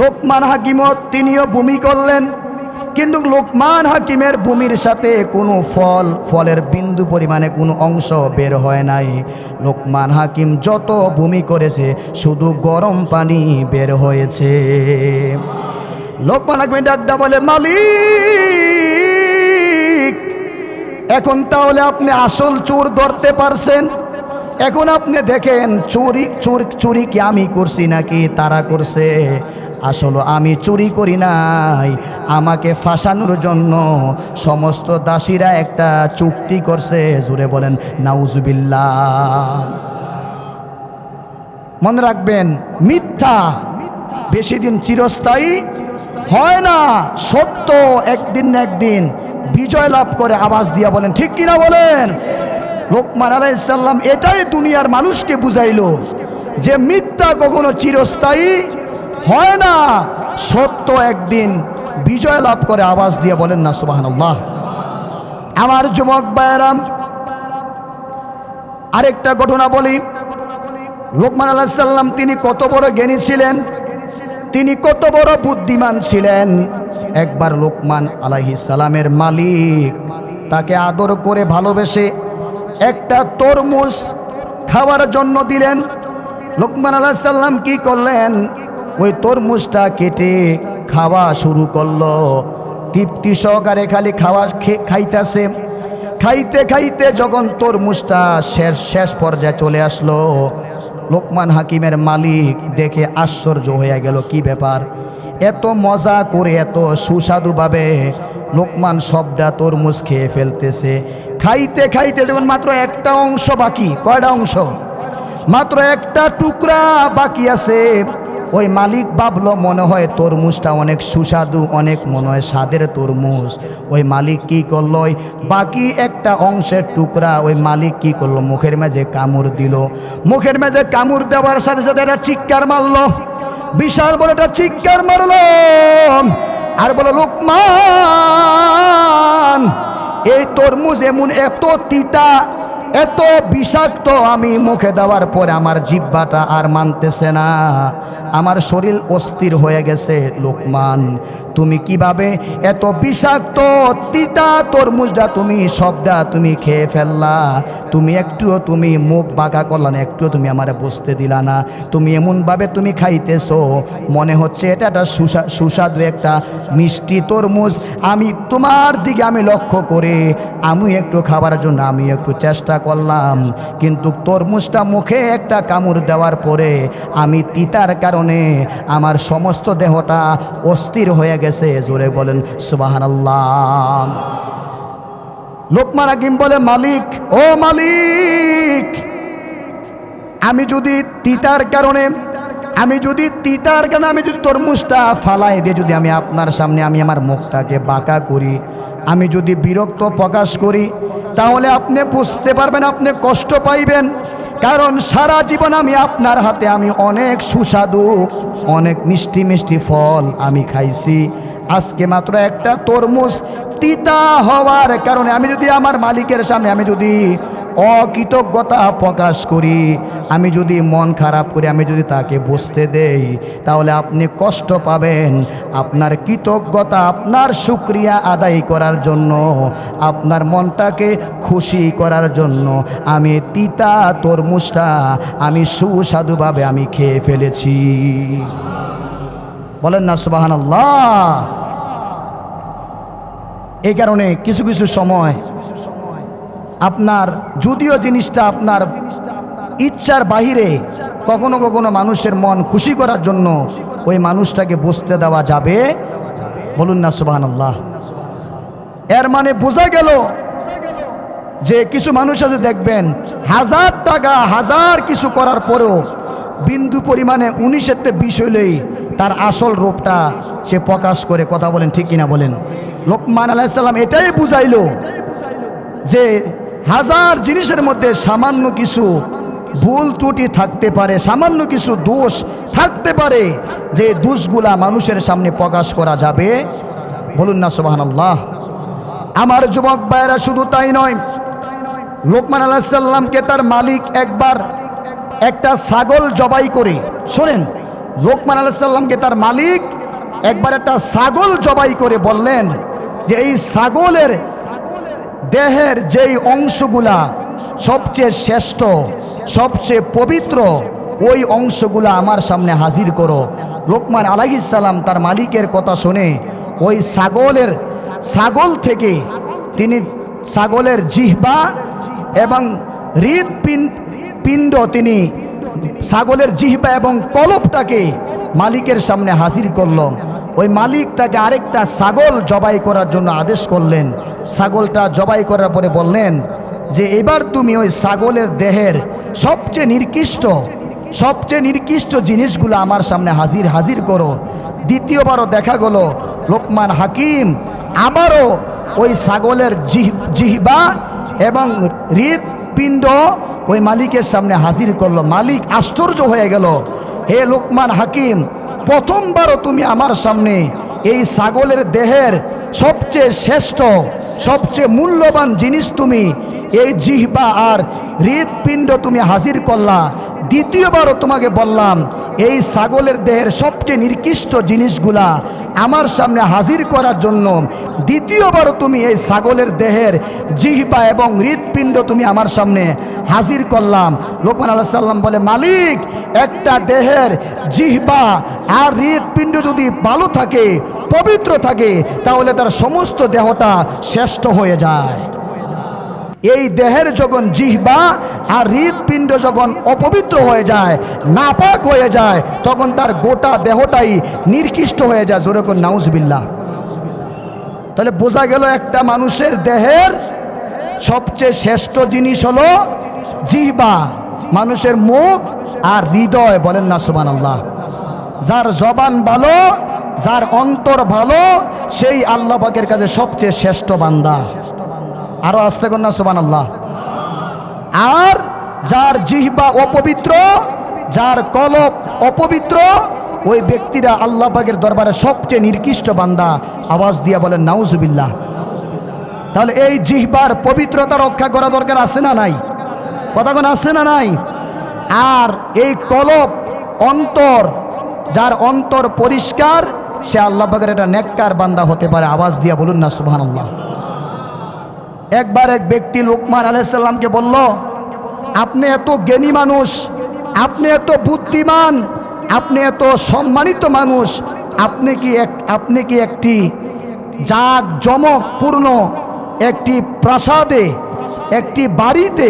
লোকমান হাকিমত তিনিও বমি করলেন, কিন্তু লোকমান হাকিমের বমির সাথে কোনো ফলের বিন্দু পরিমাণে কোনো অংশ বের হয় নাই। লোকমান হাকিম যত বমি করেছে শুধু গরম পানি বের হয়েছে। লোকমান হাকিম ডাকদা বলে, মালিক এখন তাহলে আপনি আসল চোর ধরতে পারছেন। এখন আপনি দেখেন চুরি কি আমি করছি নাকি তারা করছে। আসলে আমি চুরি করি নাই, আমাকে ফাঁসানোর জন্য সমস্ত দাসীরা একটা চুক্তি করছে। জোরে বলেন নাউজুবিল্লাহ। মনে রাখবেন, মিথ্যা বেশি দিন চিরস্থায়ী হয় না, সত্য একদিন না একদিন বিজয় লাভ করে। আওয়াজ দিয়া বলেন ঠিক কিনা বলেন। লোকমান আলাইহিস সালাম এটাই দুনিয়ার মানুষকে বুঝাইলো যে মিথ্যা কখনো চিরস্থায়ী হয় না, সত্য একদিন বিজয় লাভ করে। আওয়াজ দিয়ে বলেন না সুবহানাল্লাহ। আমার যুবক ভাইয়েরা, আরেকটা ঘটনা বলি। লোকমান আলাইহিস সালাম তিনি কত বড় জ্ঞানী ছিলেন, তিনি কত বড় বুদ্ধিমান ছিলেন। একবার লোকমান আলাইহিস সালামের মালিক তাকে আদর করে ভালোবেসে একটা তরমুজ খাওয়ার জন্য দিলেন। লোকমান আলাইহিস সালাম কি করলেন, ওই তরমুজটা কেটে খাওয়া শুরু করলো। তৃপ্তি সহকারে খালি খাইতেছে। খাইতে খাইতে যখন তরমুজটা শেষ পর্যায়ে চলে আসলো, লোকমান হাকিমের মালিক দেখে আশ্চর্য হয়ে গেল, কি ব্যাপার, এত মজা করে এত সুস্বাদুভাবে লোকমান সবটা তরমুজ খেয়ে ফেলতেছে। খাইতে খাইতে যখন মাত্র একটা অংশ বাকি, কয়টা অংশ, মাত্র একটা টুকরা বাকি আছে, ওই মালিক ভাবলো মনে হয় তরমুজটা অনেক সুস্বাদু, অনেক মনে হয় স্বাদের তরমুজ। ওই মালিক কি করলো, ওই বাকি একটা অংশের টুকরা ওই মালিক কি করলো, মুখের মেঝে কামড় দিল। মুখের মেঝে কামড় দেওয়ার সাথে সাথে একটা চিৎকার মারলো, বিশাল বড় একটা চিৎকার মারলো, আর বলো, লোকমান এই তরমুজ এমন এত তিতা এত বিষাক্ত, আমি মুখে দেওয়ার পরে আমার জিহ্বাটা আর মানতেছে না, আমার শরীর অস্থির হয়ে গেছে। লোকমান তুমি কিভাবে এত বিষাক্ত তিতা তরমুজটা তুমি সবটা তুমি খেয়ে ফেললা, তুমি একটুও তুমি মুখ বাঁকা করলা না, একটুও তুমি আমারে বসতে দিলা না, তুমি এমনভাবে তুমি খাইতেছো মনে হচ্ছে এটা একটা সুস্বাদু একটা মিষ্টি তরমুজ। আমি তোমার দিকে আমি লক্ষ্য করে আমি একটু খাবার জন্য আমি একটু চেষ্টা করলাম, কিন্তু তরমুজটা মুখে একটা কামড় দেওয়ার পরে আমি তিতার কারণে আমার সমস্ত দেহটা অস্থির হয়ে গেছে। জোরে বলেন সুবহানাল্লাহ। লোকমান হাকিম বলে, মালিক ও মালিক, আমি যদি তিতার কারণে আমি যদি তরমুজটা ফালাই দিয়ে যদি আমি আপনার সামনে আমি আমার মুখটাকে বাঁকা করি, আমি যদি বিরক্ত প্রকাশ করি, তাহলে আপনি বুঝতে পারবেন, আপনি কষ্ট পাইবেন। কারণ সারা জীবন আমি আপনার হাতে আমি অনেক সুস্বাদু অনেক মিষ্টি মিষ্টি ফল আমি খাইছি, আজকে মাত্র একটা তরমুজ তিতা হওয়ার কারণে আমি যদি আমার মালিকের সামনে আমি যদি অকৃতজ্ঞতা প্রকাশ করি, আমি যদি মন খারাপ করি, আমি যদি তাকে বুঝতে দেই, তাহলে আপনি কষ্ট পাবেন। আপনার কৃতজ্ঞতা, আপনার শুকরিয়া আদায় করার জন্য, আপনার মনটাকে খুশি করার জন্য আমি তিতা তরমুজটা আমি সুস্বাদুভাবে আমি খেয়ে ফেলেছি। বলেন না সুবহানাল্লাহ। এই কারণে কিছু কিছু সময় আপনার যদিও জিনিসটা আপনার ইচ্ছার বাহিরে, কখনো কখনো মানুষের মন খুশি করার জন্য ওই মানুষটাকে বুঝতে দেওয়া যাবে। বলুন না সুবহানাল্লাহ। এর মানে বোঝা গেল যে কিছু মানুষ আছে দেখবেন হাজার টাকা হাজার কিছু করার পরেও বিন্দু পরিমাণে 19-এর 20 হইলেই তার আসল রূপটা সে প্রকাশ করে। কথা বলেন ঠিক কিনা বলেন? লোকমান আলাইহিস সালাম এটাই বুঝাইলো যে হাজার জিনিসের মধ্যে সামান্য কিছু ভুল ত্রুটি থাকতে পারে, সামান্য কিছু দোষ থাকতে পারে, যে দোষগুলা মানুষের সামনে প্রকাশ করা যাবে। বলুন না সুবহানাল্লাহ। আমার যুবক ভাইয়েরা, শুধু তাই নয়, লোকমান আলাইহিস সালামকে তার মালিক একবার একটা ছাগল জবাই করে, শোনেন, লোকমান আলাইহিস সালামকে তার মালিক একবার একটা ছাগল জবাই করে বললেন যে এই ছাগলের দেহের যেই অংশগুলা সবচেয়ে শ্রেষ্ঠ, সবচেয়ে পবিত্র, ওই অংশগুলা আমার সামনে হাজির করো। লোকমান আলাইহিস সালাম তার মালিকের কথা শুনে ওই ছাগল থেকে তিনি ছাগলের জিহ্বা এবং হৃৎপিণ্ড, তিনি ছাগলের জিহ্বা এবং কলবটাকে মালিকের সামনে হাজির করল। ওই মালিক তাকে আরেকটা ছাগল জবাই করার জন্য আদেশ করলেন। ছাগলটা জবাই করার পরে বললেন যে এবার তুমি ওই ছাগলের দেহের সবচেয়ে নিকৃষ্ট জিনিসগুলো আমার সামনে হাজির করো। দ্বিতীয়বারও দেখা গেল লোকমান হাকিম আবারও ওই ছাগলের জিহ্বা এবং হৃৎপিণ্ড ওই মালিকের সামনে হাজির করলো। মালিক আশ্চর্য হয়ে গেল, হে লোকমান হাকিম, প্রথমবারও তুমি আমার সামনে এই ছাগলের দেহের সবচেয়ে শ্রেষ্ঠ, সবচেয়ে মূল্যবান জিনিস তুমি এই জিহ্বা আর হৃৎপিণ্ড তুমি হাজির করলা। দ্বিতীয়বারও তোমাকে বললাম এই ছাগলের দেহের সবচেয়ে নিকৃষ্ট জিনিসগুলা আমার সামনে হাজির করার জন্য দ্বিতীয়বারও তুমি এই ছাগলের দেহের জিহ্বা এবং হৃৎপিণ্ড তুমি আমার সামনে হাজির করলাম। লোকমান আলাইহিস সালাম বলে, মালিক, একটা দেহের জিহ্বা আর হৃৎপিণ্ড যদি ভালো থাকে, পবিত্র থাকে, তাহলে তার সমস্ত দেহটা শ্রেষ্ঠ হয়ে যায়। এই দেহের যখন জিহ্বা আর হৃৎপিণ্ড যখন অপবিত্র হয়ে যায়, নাপাক হয়ে যায়, তখন তার গোটা দেহটাই নিকৃষ্ট হয়ে যায়। জোরে কোন নাউজুবিল্লাহ। তাহলে বোঝা গেল একটা মানুষের দেহের সবচেয়ে শ্রেষ্ঠ জিনিস হলো জিহ্বা, মানুষের মুখ আর হৃদয়। বলেন না সুবহানাল্লাহ। যার জবান ভালো, যার অন্তর ভালো, সেই আল্লাহ পাকের কাছে সবচেয়ে শ্রেষ্ঠ বান্দা। আরো আস্তে কর না সুবহানাল্লাহ। আর যার জিহ্বা অপবিত্র, যার কলব অপবিত্র, ওই ব্যক্তিরা আল্লাহ পাকের দরবারে সবচেয়ে নিকৃষ্ট বান্দা। আওয়াজ দিয়া বলেন নাউজুবিল্লাহ। তাহলে এই জিহ্বার পবিত্রতা রক্ষা করা দরকার আছে না নাই? কথা কোন আছে না নাই? আর এই কলব, অন্তর, যার অন্তর পরিষ্কার, সে আল্লাহ পাকের একটা নেককার বান্দা হতে পারে। আওয়াজ দিয়া বলুন না সুবহানাল্লাহ। একবার এক ব্যক্তি লোকমান আলাইহিস সালামকে বলল, আপনি এত জ্ঞানী মানুষ, আপনি এত বুদ্ধিমান, আপনি এত সম্মানিত মানুষ, আপনি কি একটি জাঁকজমকপূর্ণ একটি প্রাসাদে, একটি বাড়িতে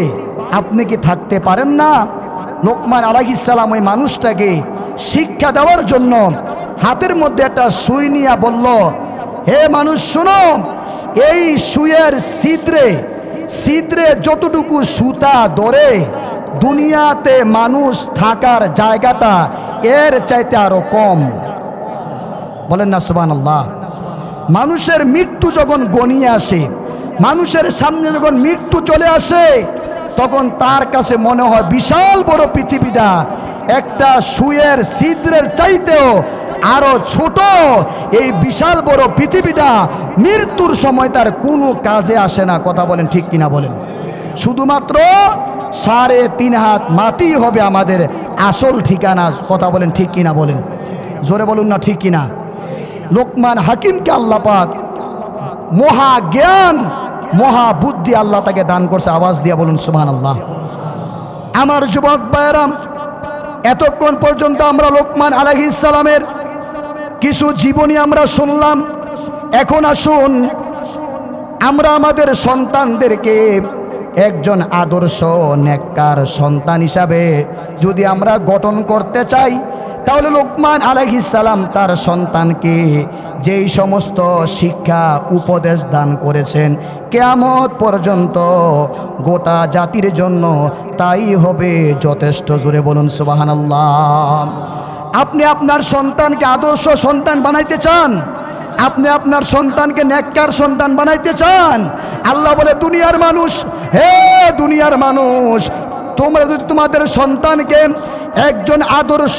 আপনি কি থাকতে পারেন না? লোকমান আলাইহিস সালাম ওই মানুষটাকে শিক্ষা দেওয়ার জন্য হাতের মধ্যে একটা সুই নিয়ে বলল, হে মানুষ শোনো, এই সুইয়ের ছিদ্রে যতটুকু সুতা ধরে দুনিয়াতে মানুষ থাকার জায়গাটা এর চাইতে আরো কম। বলেন না সুবহানাল্লাহ। মানুষের মৃত্যু যখন গনিয়ে আসে, মানুষের সামনে যখন মৃত্যু চলে আসে, তখন তার কাছে মনে হয় বিশাল বড় পৃথিবীটা একটা সুইয়ের ছিদ্রের চাইতেও আরো ছোট এই বিশাল বড় পৃথিবীটা মৃত্যুর সময় তার কোনো কাজে আসে না। কথা বলেন ঠিক কিনা বলেন? শুধুমাত্র 3.5 হাত মাটি হবে আমাদের আসল ঠিকানা। কথা বলেন ঠিক কিনা বলেন? জোরে বলুন না ঠিক কিনা? লোকমান হাকিমকে আল্লাহ পাক মহা জ্ঞান মহা বুদ্ধি আল্লাহ তাকে দান করছে। আওয়াজ দিয়ে বলুন সুবহানাল্লাহ। আমার যুবক ভাইয়েরা, এতক্ষণ পর্যন্ত আমরা লোকমান আলাইহিস সালামের কিছু জীবনী আমরা শুনলাম। এখন আসুন আমরা আমাদের সন্তানদেরকে একজন আদর্শ নেককার সন্তান হিসাবে যদি আমরা গঠন করতে চাই, তাহলে লোকমান আলাইহিস সালাম তার সন্তানকে যেই সমস্ত শিক্ষা উপদেশ দান করেছেন, কিয়ামত পর্যন্ত গোটা জাতির জন্য তাই হবে যথেষ্ট। জোরে বলুন সুবহানাল্লাহ। আপনি আপনার সন্তানকে আদর্শ সন্তান বানাইতে চান? আপনি আপনার সন্তানকে নেককার সন্তান বানাইতে চান? আল্লাহ বলে, দুনিয়ার মানুষ, হে দুনিয়ার মানুষ, তোমরা যদি তোমাদের সন্তানকে একজন আদর্শ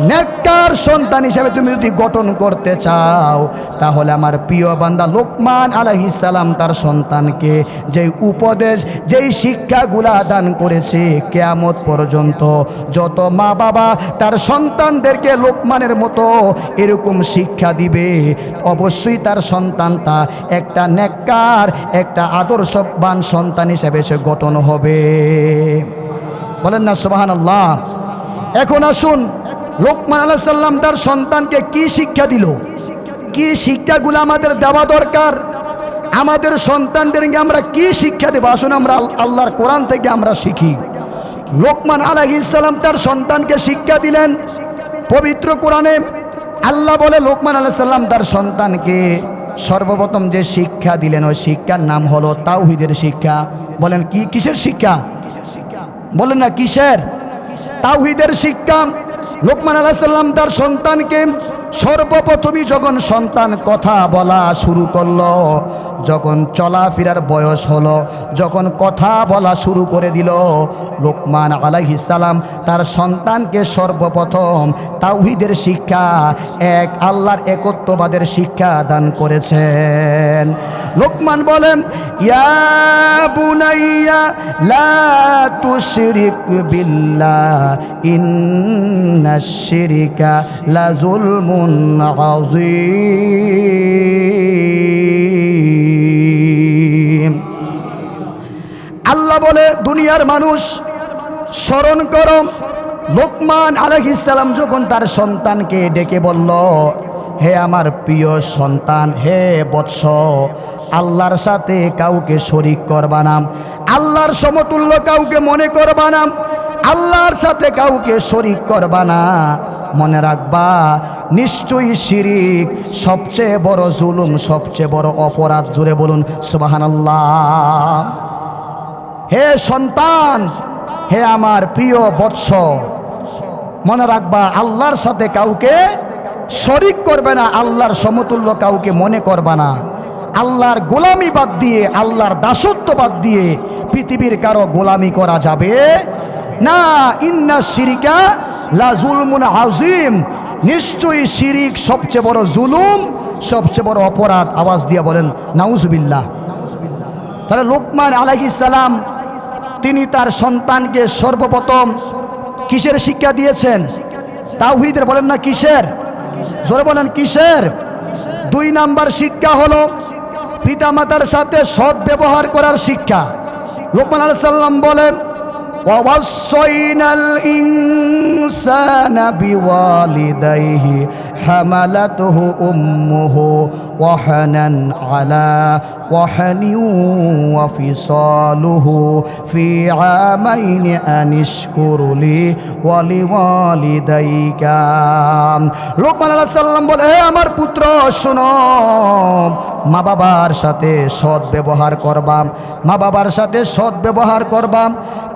নেককার সন্তান হিসেবে তুমি যদি গঠন করতে চাও, তাহলে আমার প্রিয় বান্দা লোকমান আলাইহিস সালাম তার সন্তানকে যেই উপদেশ যেই শিক্ষাগুলা দান করেছে, কিয়ামত পর্যন্ত যত মা বাবা তার সন্তানদেরকে লোকমানের মতো এরকম শিক্ষা দিবে, অবশ্যই তার সন্তানটা একটা নেককার একটা আদর্শবান সন্তান হিসেবে সে গঠন হবে। বলেন না সুবহানাল্লাহ। এখন আসুন লোকমান আলাইহিস সালাম তার সন্তানকে কি শিক্ষা দিল, কি শিক্ষাগুলো আমাদের দেওয়া দরকার, আমাদের সন্তানদেরকে আমরা কি শিক্ষা দেব? আসুন আমরা আল্লাহর কোরআন থেকে আমরা শিখি। লোকমান আলাইহিস সালাম তার সন্তানকে শিক্ষা দিলেন পবিত্র কোরআনে। আল্লাহ বলে লোকমান আলাইহিস সালাম তার সন্তানকে সর্বপ্রথম যে শিক্ষা দিলেন ওই শিক্ষার নাম হলো তাওহীদের শিক্ষা। বলেন কি কিসের শিক্ষা? বলেন না কিসের? তাওহীদের শিক্ষা। লোকমান আলাইহিস সালাম তার সন্তানকে সর্বপ্রথমই যখন সন্তান কথা বলা শুরু করলো, যখন চলাফেরার বয়স হলো, যখন কথা বলা শুরু করে দিল, লোকমান আলাইহিস সালাম তার সন্তানকে সর্বপ্রথম তাওহীদের শিক্ষা, এক আল্লাহর একত্ববাদের শিক্ষা দান করেছেন। লোকমান বলেন, ইয়া বুনাইয়া লা তুশরিক বিল্লাহ ইন্নাশ শিরকা লাযুলমুন আযীম। আল্লাহ বলে, দুনিয়ার মানুষ স্মরণ করো, লোকমান আলাইহিস সালাম যখন তার সন্তানকে ডেকে বলল, হে আমার প্রিয় সন্তান, হে বৎস, আল্লাহর সাথে কাউকে শরীক করবা না, আল্লাহর সমতুল্য কাউকে মনে করবা না, আল্লাহর সাথে কাউকে শরীক করবা না। মনে রাখবা, নিশ্চয়ই শিরিক সবচেয়ে বড় জুলুম, সবচেয়ে বড় অপরাধ। জোরে বলুন সুবহানাল্লাহ। হে সন্তান, হে আমার প্রিয় বৎস, মনে রাখবা আল্লাহর সাথে কাউকে শরীক করবে না, আল্লাহর সমতুল্য কাউকে মনে করবা না। আল্লাহর গোলামি বাদ দিয়ে, আল্লাহর দাসত্ব বাদ দিয়ে পৃথিবীর কারো গোলামি করা যাবে না। ইন্নাশ শিরকা লা যুলমুন আযীম, নিশ্চয়ই শিরিক সবচেয়ে বড় জুলুম, সবচেয়ে বড় অপরাধ। আওয়াজ দিয়ে বলেন নাউজুবিল্লাহ। তাহলে লোকমান আলাইহিস সালাম তিনি তার সন্তানকে সর্বপ্রথম কিসের শিক্ষা দিয়েছেন? তাওহীদের। বলেন না কিসের? জোরে বলেন কিসের? 2 নাম্বার শিক্ষা হলো পিতামাতার সাথে সৎ ব্যবহার করার শিক্ষা। লোকমান আলাইহিস সালাম বলেন, ওয়াসাইনাল ইনসানা বিওয়ালিদাইহি হামালাতুহু উম্মুহু ওয়াহানান আলা ওয়াহানি ওয়া ফিসালুহু ফি আমাইনি আনিশকুরলি ওয়া লিওয়ালিদাইকা। লোকমান আলাইহিস সালাম বলে, হে আমার পুত্র শোনো, মা বাবার সাথে সৎ ব্যবহার করবা, মা বাবার সাথে সৎ ব্যবহার করবা,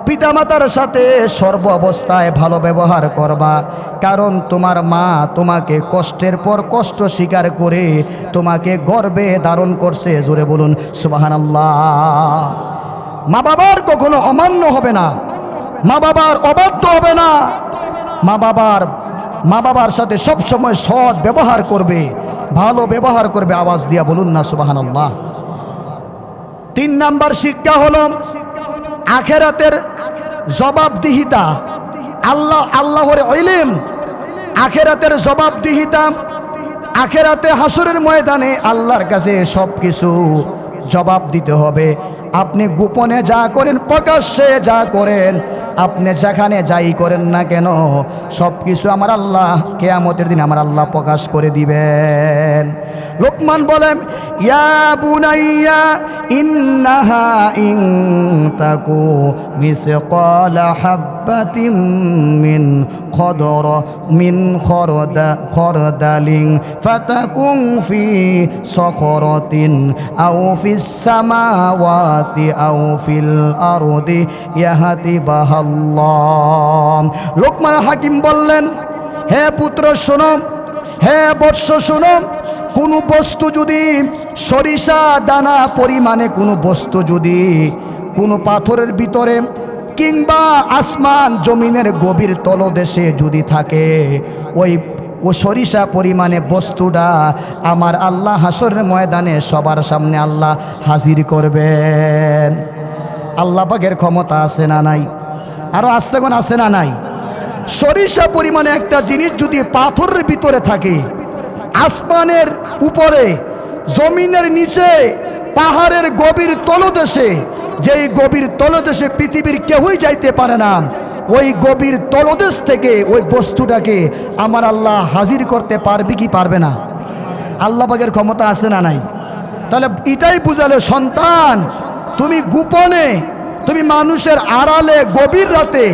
পিতামাতার সাথে সর্ব অবস্থায় ভালো ব্যবহার করবা। কারণ তোমার মা তোমাকে কষ্টের পর কষ্ট স্বীকার করে তোমাকে গর্ভে ধারণ করছে। জোরে বলুন সুবহানাল্লাহ। মা বাবার কখনো অমান্য হবে না, মা বাবার অবাধ্য হবে না, মা বাবার মা বাবার সাথে সব সময় সৎ ব্যবহার করবে, ভালো ব্যবহার করবে। আওয়াজ দিয়া বলুন না সুবহানাল্লাহ। 3 নাম্বার শিক্ষা হলো আখিরাতের জবাবদিহিতা। আল্লাহর ইলম, আখিরাতের জবাবদিহিতা। আখিরাতে হাসরের ময়দানে আল্লাহর কাছে সব কিছু জবাব দিতে হবে। আপনি গোপনে যা করেন, প্রকাশ্যে যা করেন, আপনি যেখানে যাই করেন না কেন, সব কিছু আমার আল্লাহ কিয়ামতের দিন আমার আল্লাহ প্রকাশ করে দিবেন। লোকমান বলেন, ইয়া বুনাইয়া ইন্নাহা ইন তাকু মিসকালা হাব্বাতিন মিন খরদালিন ফাতাকুন ফি সখরাতিন আও ফিস সামাওয়াতি আও ফিল আরদি ইয়াহতি বাহাল্লাহ। লোকমান হাকিম বললেন, হে পুত্র শোনো, হে বৎস শোনো, কোনো বস্তু যদি সরিষা দানা পরিমাণে কোনো বস্তু যদি কোনো পাথরের ভিতরে কিংবা আসমান জমিনের গভীর তলদেশে যদি থাকে, ওই সরিষা পরিমাণে বস্তুটা আমার আল্লাহ হাসরের ময়দানে সবার সামনে আল্লাহ হাজির করবেন। আল্লাহ পাকের ক্ষমতা আছে না নাই? আরো আস্তে কোন আছে না নাই? সরিষা পরিমাণে একটা জিনিস যদি পাথরের ভিতরে থাকে, আসমানের উপরে, জমিনের নিচে, পাহাড়ের গভীর তলদেশে, যেই গভীর তলদেশে পৃথিবীর কেউই যাইতে পারে না, ওই গভীর তলদেশ থেকে ওই বস্তুটাকে আমার আল্লাহ হাজির করতে পারবে কি পারবে না? আল্লাহ পাকের ক্ষমতা আছে না নাই? তাহলে এটাই বুঝালে, সন্তান তুমি গোপনে, তুমি মানুষের আড়ালে গভীর রাতে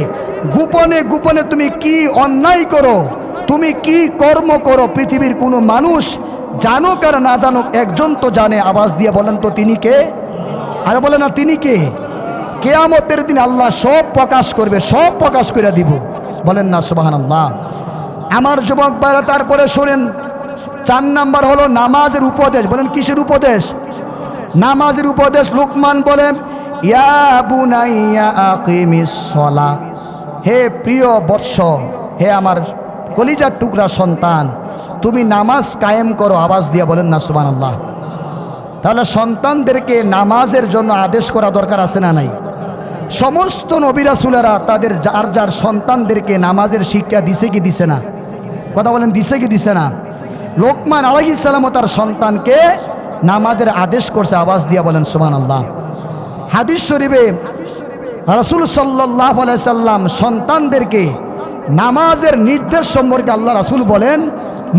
গোপনে গোপনে তুমি কি অন্যায় করো, তুমি কি কর্ম করো, পৃথিবীর কোনো মানুষ জানুক আর না জানুক, একজন তো জানে। আওয়াজ দিয়ে বলেন তো তিনি কে? আর বলে না তিনি কে? কিয়ামতের দিন আল্লাহ সব প্রকাশ করবে, সব প্রকাশ করে দিব। বলেন না সুবহানাল্লাহ। আমার যুবক ভাইরা, তারপরে শোনেন, 4 নাম্বার হলো নামাজের উপদেশ। বলেন কিসের উপদেশ? নামাজের উপদেশ। লোকমান বলেন, ইয়া বুনাইয়া আকিমিস সালাহ, হে প্রিয় বৎস, হে আমার কলিজার টুকরা সন্তান, তুমি নামাজ কায়েম করো। আওয়াজ দিয়ে বলেন না সুবহানাল্লাহ। তাহলে সন্তানদেরকে নামাজের জন্য আদেশ করা দরকার আছে না নাই? সমস্ত নবী রাসূলেরা তাদের যার যার সন্তানদেরকে নামাজের শিক্ষা দিছে কি দিছে না? কথা বলেন, দিছে কি দিছে না? লোকমান আলাইহিস সালাম তার সন্তানকে নামাজের আদেশ করছে। আওয়াজ দিয়ে বলেন সুবহানাল্লাহ। হাদিস শরীফে রাসূল সাল্লাল্লাহু আলাইহি সাল্লাম সন্তানদেরকে নামাজের নির্দেশ সম্পর্কে আল্লাহ রাসূল বলেন,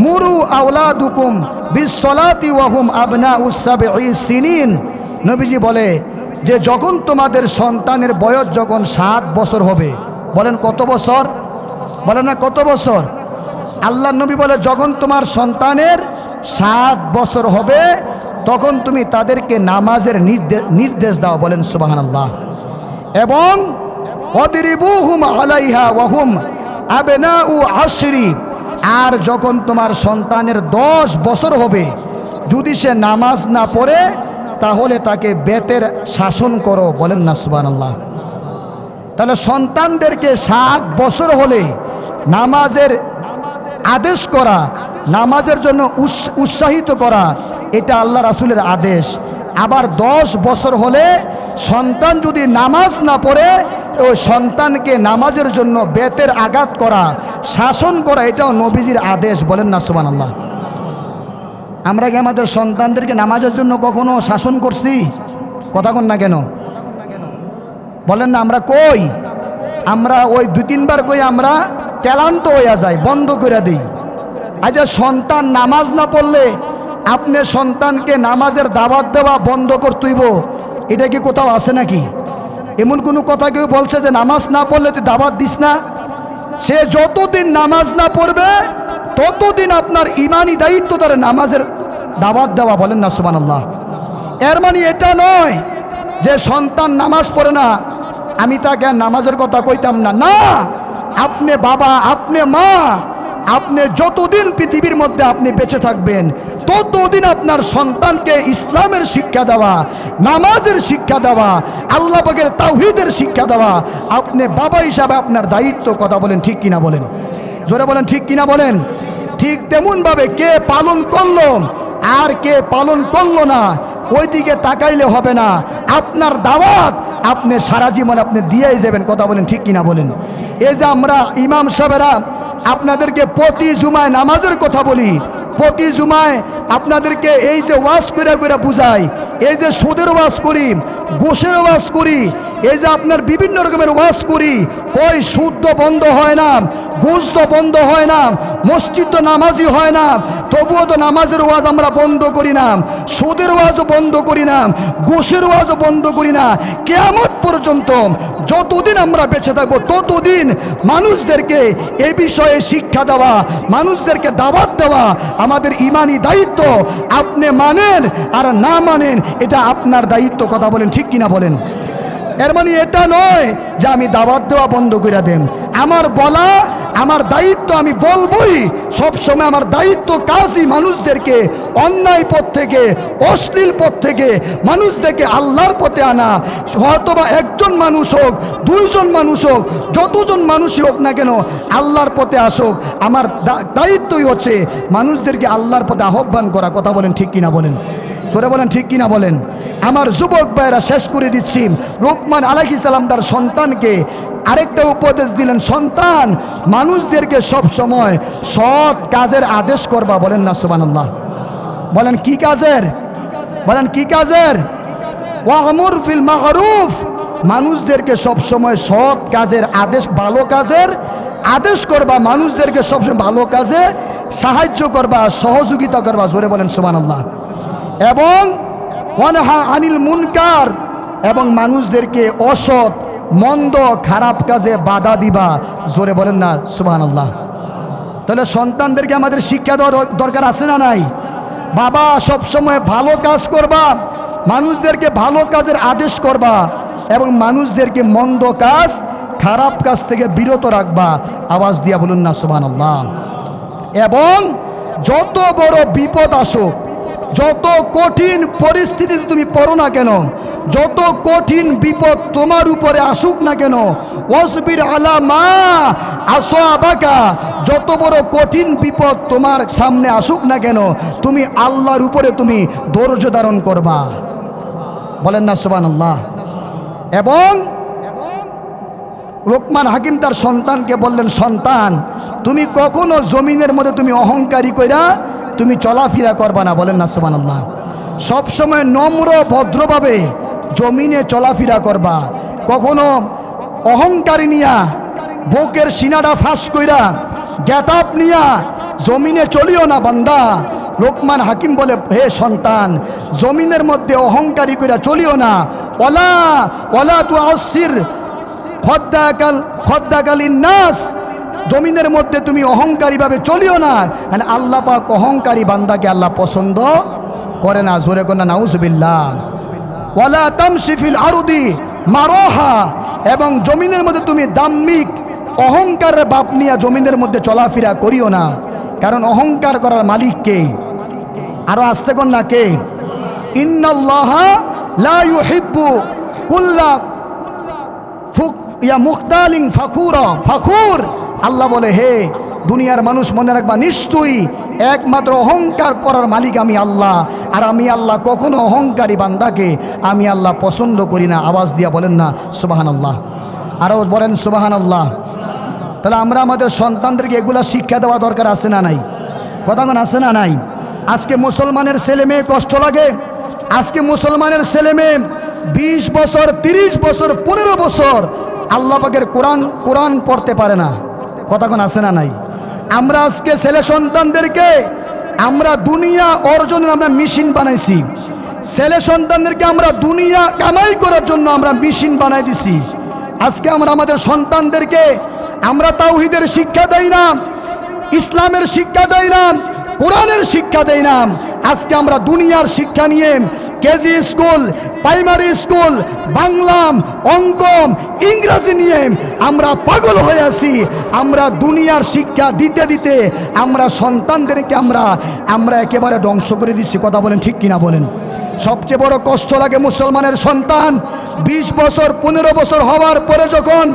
মুরু আওলাদুকুম বিসসালাতি ওয়া হুম আবনাউস সাবঈ সিনিন। নবীজি বলে যে যখন তোমাদের সন্তানের বয়স যখন 7 বছর হবে, বলেন কত বছর? বলেন না কত বছর? আল্লাহ নবী বলে যখন তোমার সন্তানের 7 বছর হবে তখন তুমি তাদেরকে নামাজের নির্দেশ দাও। বলেন সুবহানাল্লাহ। এবং ওয়াদরিবুহুম আলাইহা ওয়া হুম আবনাউ আশরি, আর যখন তোমার সন্তানের 10 বছর হবে যদি সে নামাজ না পড়ে তাহলে তাকে বেতের শাসন করো। বলেন না সুবহানাল্লাহ। তাহলে সন্তানদেরকে 7 বছর হলে নামাজের আদেশ করা, নামাজের জন্য উৎসাহিত করা, এটা আল্লাহ রাসূলের আদেশ। আবার 10 বছর হলে সন্তান যদি নামাজ না পড়ে ওই সন্তানকে নামাজের জন্য বেতের আঘাত করা, শাসন করা, এটাও নবীজির আদেশ। বলেন না সুবহানাল্লাহ। আমরা কি আমাদের সন্তানদেরকে নামাজের জন্য কখনো শাসন করছি? কথা কন না কেন? বলেন না আমরা কই? আমরা ওই 2-3 বার কই আমরা ক্লান্ত হইয়া যাই, বন্ধ করে দিই। আজ সন্তান নামাজ না পড়লে আপনি সন্তানকে নামাজের দাওয়াত দেওয়া বন্ধ করতেইব, এটা কি কোথাও আছে নাকি? এমন কোনো কথা কেউ বলছে যে নামাজ না পড়লে তুই দাওয়াত দিস না? সে যতদিন নামাজ না পড়বে ততদিন আপনার ইমানি দায়িত্ব তার নামাজের দাওয়াত দেওয়া। বলেন না সুবহানাল্লাহ। এর মানে এটা নয় যে সন্তান নামাজ পড়ে না আমি তাকে নামাজের কথা কইতাম না। না, আপনি বাবা, আপনি মা, আপনি যতদিন পৃথিবীর মধ্যে আপনি বেঁচে থাকবেন ততদিন আপনার সন্তানকে ইসলামের শিক্ষা দেওয়া, নামাজের শিক্ষা দেওয়া, আল্লাহ পাকের তাওহীদের শিক্ষা দেওয়া আপনি বাবা হিসাবে আপনার দায়িত্ব। কথা বলেন ঠিক কিনা বলেন? জোরে বলেন ঠিক কিনা বলেন। ঠিক তেমনভাবে কে পালন করলো আর কে পালন করলো না ওই দিকে তাকাইলে হবে না। আপনার দাওয়াত আপনি সারা জীবন আপনি দিয়েই যাবেন। কথা বলেন ঠিক কিনা বলেন। এই যে আমরা ইমাম সাহেবেরা আপনাদেরকে প্রতি জুমায় নামাজের কথা বলি, প্রতি জুমায় আপনাদেরকে এই যে ওয়াজ করে করে বুঝাই, এই যে সুদের ওয়াজ করি, ঘুষের ওয়াজ করি, এই যে আপনার বিভিন্ন রকমের ওয়াজ করি, কই সুদ তো বন্ধ হয় না, ঘুষ তো বন্ধ হয় না, মসজিদ তো নামাজই হয় না, তবুও তো নামাজের ওয়াজ আমরা বন্ধ করি না, সুদের ওয়াজও বন্ধ করি না, ঘুষের ওয়াজও বন্ধ করি না। কিয়ামত পর্যন্ত যতদিন আমরা বেঁচে থাকবো ততদিন মানুষদেরকে এই বিষয়ে শিক্ষা দেওয়া, মানুষদেরকে দাওয়াত দেওয়া আমাদের ইমানি দায়িত্ব। আপনি মানেন আর না মানেন এটা আপনার দায়িত্ব। কথা বলেন ঠিক কিনা বলেন। এর মানে এটা নয় যে আমি দাওয়াত দেওয়া বন্ধ করে দেন। আমার বলা আমার দায়িত্ব, আমি বলবই সবসময়। আমার দায়িত্ব কাজই মানুষদেরকে অন্যায় পথ থেকে, অশ্লীল পথ থেকে মানুষদেরকে আল্লাহর পথে আনা। হয়তোবা একজন মানুষ হোক, দুইজন মানুষ হোক, যতজন মানুষই হোক না কেন আল্লাহর পথে আসুক। আমার দায়িত্বই হচ্ছে মানুষদেরকে আল্লাহর পথে আহ্বান করা। কথা বলেন ঠিক কিনা বলেন। জোরে বলেন ঠিক কিনা বলেন। আমার যুবক ভাইয়েরা শেষ করে দিচ্ছি। লোকমান আলাইহিস সালাম তার সন্তানকে আরেকটা উপদেশ দিলেন, সন্তান মানুষদেরকে সব সময় সৎ কাজের আদেশ করবা। বলেন না সুবহানাল্লাহ। বলেন কি কাজের? বলেন কি কাজের? ওয়া'মুর ফিল মা'রুফ। মানুষদেরকে সব সময় সৎ কাজের আদেশ, ভালো কাজের আদেশ করবা। মানুষদেরকে সবসময় ভালো কাজে সাহায্য করবা, সহযোগিতা করবা। জোরে বলেন সুবহানাল্লাহ। এবং ওয়ানহা আনিল মুনকার, এবং মানুষদেরকে অসৎ মন্দ খারাপ কাজে বাধা দিবা। জোরে বলেন না সুবহানাল্লাহ। তাহলে সন্তানদেরকে আমাদের শিক্ষা দেওয়া দরকার আছে না নাই? বাবা সবসময় ভালো কাজ করবা, মানুষদেরকে ভালো কাজের আদেশ করবা এবং মানুষদেরকে মন্দ কাজ খারাপ কাজ থেকে বিরত রাখবা। আওয়াজ দিয়া বলুন না সুবহানাল্লাহ। এবং যত বড় বিপদ আসুক, যত কঠিন পরিস্থিতিতে তুমি পড়ো না কেন, যত কঠিন বিপদ তোমার উপরে আসুক না কেন, ওয়াসবির আলা মা আসাবাকা, যত বড় কঠিন বিপদ তোমার সামনে আসুক না কেন তুমি আল্লাহর উপরে তুমি ধৈর্য ধারণ করবা। বলেন না সুবহানাল্লাহ। এবং লোকমান হাকিম তার সন্তানকে বললেন, সন্তান তুমি কখনো জমিনের মধ্যে তুমি অহংকারী কইরা তুমি চলাফেরা করবা না। বলেন না সুবহানাল্লাহ। সবসময় নম্র ভদ্রভাবে জমিনে চলাফেরা করবা। কখনো অহংকারী নিয়া, বুকের সিনাটা ফাঁস কইরা, গেট আপ নিয়া জমিনে চলিও না বান্দা। লোকমান হাকিম বলে, হে সন্তান জমিনের মধ্যে অহংকারী কইরা চলিও না। ওলা ওলা তু আসির খদ্দাকালিন নাস, জমিনের মধ্যে তুমি অহংকারীভাবে চলিও না। আল্লাহ পাক অহংকারী বান্দাকে আল্লাহ পছন্দ করে না। জোরে কোন নাউজুবিল্লাহ। ওয়ালা তামশি ফিল আরদি মারহা, এবং জমিনের মধ্যে তুমি দাম্মিক অহংকারের বাপ নিয়ে জমিনের মধ্যে চলাফেরা করিও না। কারণ অহংকার করার মালিক কে? আরো আস্তে কোন না কে? ইন্নাল্লাহা লা ইউহিব্বু কুল্লা মুখতালিন ফাখুরা। ফাখুর, আল্লাহ বলে হে দুনিয়ার মানুষ মনে রাখবা, নিশ্চয়ই একমাত্র অহংকার করার মালিক আমি আল্লাহ। আর আমি আল্লাহ কখনো অহংকারী বান্দাকে আমি আল্লাহ পছন্দ করি না। আওয়াজ দিয়া বলেন না সুবহানাল্লাহ। আরও বলেন সুবহানাল্লাহ। তাহলে আমরা আমাদের সন্তানদেরকে এগুলা শিক্ষা দেওয়া দরকার আছে না নাই? কথাগণ আছে না নাই? আজকে মুসলমানের ছেলে মেয়ে কষ্ট লাগে। আজকে মুসলমানের ছেলে মেয়ে 20 বছর, 30 বছর, 15 বছর আল্লাহ পাকের কোরআন পড়তে পারে না। কথাগণ আছে না নাই? আমরা আজকে ছেলে সন্তানদেরকে আমরা দুনিয়া অর্জনের আমরা মেশিন বানাইছি। ছেলে সন্তানদেরকে আমরা দুনিয়া কামাই করার জন্য আমরা মেশিন বানাই দিছি। আজকে আমরা আমাদের সন্তানদেরকে আমরা তাওহীদের শিক্ষা দেই না, ইসলামের শিক্ষা দেই না, কোরআনের শিক্ষা দেই না। আজকে আমরা দুনিয়ার শিক্ষা নিয়ে KG school, primary school, Bangla, অঙ্ক, ইংরেজি নিয়ে আমরা পাগল হয়ে আছি। আমরা দুনিয়ার শিক্ষা দিতে দিতে আমরা সন্তানদেরকে আমরা একেবারে ধ্বংস করে দিচ্ছি। কথা বলেন ঠিক কিনা বলেন? সবচেয়ে বড় কষ্ট লাগে মুসলমানের সন্তান 20 বছর 15 বছর হওয়ার পরে যখন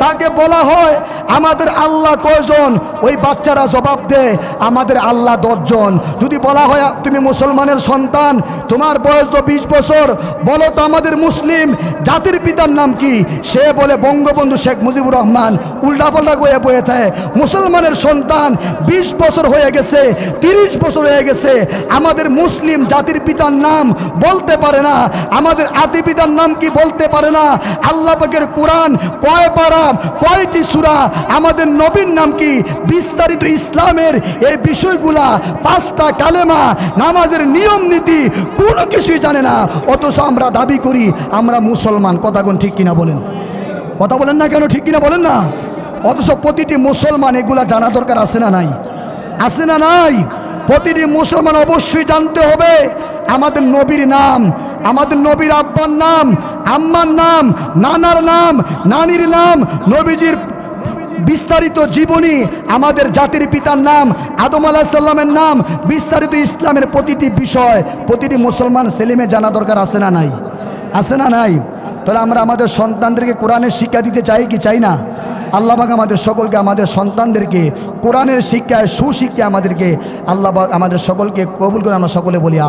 তাকে বলা হয় আমাদের আল্লাহ কয়জন? ওই বাচ্চারা জবাব দেয় আমাদের আল্লাহ 10 জন। যদি বলা হয় তুমি মুসলমানের সন্তান, তোমার বয়স তো 20 বছর, বলো তো আমাদের মুসলিম জাতির পিতার নাম কি? সে বলে বঙ্গবন্ধু শেখ মুজিবুর রহমান। উল্টাপাল্টা করে বয়ে থাকে। মুসলমানের সন্তান 20 বছর হয়ে গেছে, 30 বছর হয়ে গেছে, আমাদের মুসলিম জাতির পিতার নাম বলতে পারে না, আমাদের আদি পিতার নাম কি বলতে পারে না। আল্লাহ পাকের কোরআন কয় পারা, কয়টি সূরা, আমাদের নবীর নাম কি, বিস্তারিত ইসলামের এই বিষয়গুলা, 5টা কালেমা, নামাজের নিয়ম নীতি কোনো কিছুই জানে না। অথচ আমরা দাবি করি আমরা মুসলমান। কথা কোন ঠিক কিনা বলেন? কথা বলেন না কেন? ঠিক কিনা বলেন না? অথচ প্রতিটি মুসলমান এগুলা জানা দরকার আছে না নাই? আছে না নাই? প্রতিটি মুসলমান অবশ্যই জানতে হবে আমাদের নবীর নাম, আমাদের নবীর আব্বার নাম, আম্মার নাম, নানার নাম, নানির নাম, নবীজির বিস্তারিত জীবনী, আমাদের জাতির পিতার নাম আদম আলাইহিস সালামের নাম, বিস্তারিত ইসলামের প্রতিটি বিষয় প্রতিটি মুসলমান ছেলেমেয়ে জানা দরকার আছে না নাই? আছে না নাই? তাহলে আমরা আমাদের সন্তানদেরকে কোরআনের শিক্ষা দিতে চাই কি চাই না? আল্লাহ পাক আমাদের সকলকে, আমাদের সন্তানদেরকে কোরআনের শিক্ষায়, সুশিক্ষা আমাদেরকে আল্লাহ পাক আমাদের সকলকে কবুল করে। আমরা সকলে বলি আমিন।